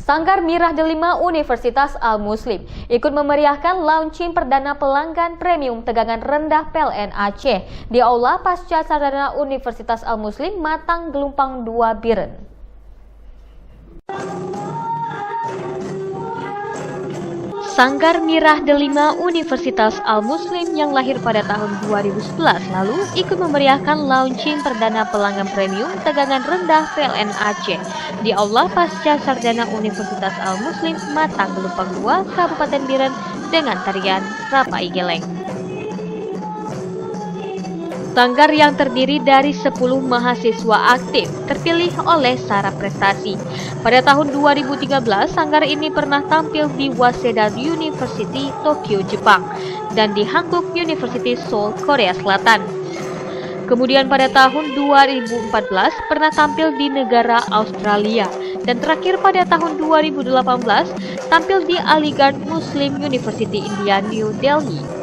Sanggar Mirah Delima Universitas Al-Muslim ikut memeriahkan launching perdana pelanggan premium tegangan rendah PLN Aceh di Aula Pasca Sarjana Universitas Al-Muslim Matang Gelumpang 2 Biren. Sanggar Mirah Delima Universitas Al-Muslim yang lahir pada tahun 2011 lalu ikut memeriahkan launching perdana pelanggan premium tegangan rendah PLN Aceh di Aula Pasca Sarjana Universitas Al-Muslim Matang Gelumpang 2 Kabupaten Biren dengan tarian Rapai Geleng. Sanggar yang terdiri dari 10 mahasiswa aktif terpilih oleh syarat prestasi. Pada tahun 2013, sanggar ini pernah tampil di Waseda University, Tokyo, Jepang, dan di Hankook University, Seoul, Korea Selatan. Kemudian pada tahun 2014 pernah tampil di negara Australia, dan terakhir pada tahun 2018 tampil di Aligarh Muslim University, India, New Delhi.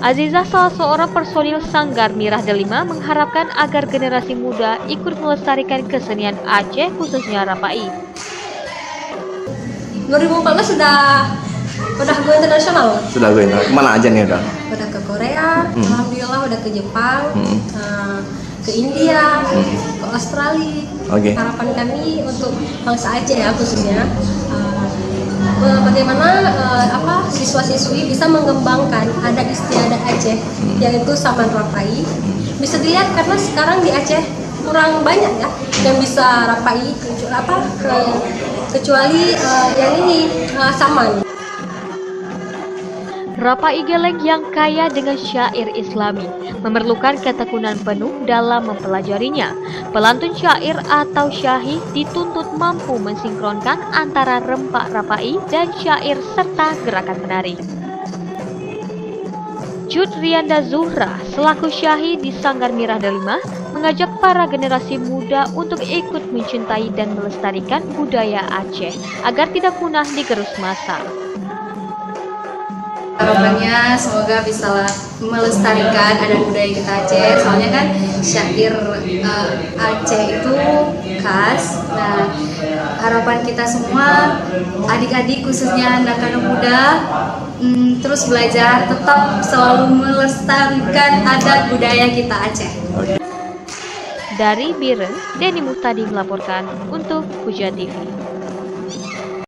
Azizah, salah seorang personil Sanggar Mirah Delima, mengharapkan agar generasi muda ikut melestarikan kesenian Aceh, khususnya Rapai. 2014 sudah go internasional. Sudah go internasional. Kemana aja nih udah? Udah ke Korea, alhamdulillah udah ke Jepang, ke India, ke Australia. Harapan kami untuk bangsa Aceh ya khususnya. Bagaimana siswa-siswi bisa mengembangkan adat istiadat Aceh, yaitu Saman Rapai. Bisa dilihat karena sekarang di Aceh kurang banyak ya yang bisa Rapai, kecuali yang ini Saman. Rapai Geleng yang kaya dengan syair Islami memerlukan ketekunan penuh dalam mempelajarinya. Pelantun syair atau syahih dituntut mampu mensinkronkan antara rempak Rapai dan syair serta gerakan menari. Jud Rianda Zuhra selaku syahih di Sanggar Mirah Delima mengajak para generasi muda untuk ikut mencintai dan melestarikan budaya Aceh agar tidak punah digerus masa. Harapannya semoga bisa melestarikan adat budaya kita Aceh, soalnya kan syair Aceh itu khas. Nah, harapan kita semua adik-adik khususnya anak-anak muda terus belajar, tetap selalu melestarikan adat budaya kita Aceh. Dari Biren, Denny Muhtadi melaporkan untuk Puja TV.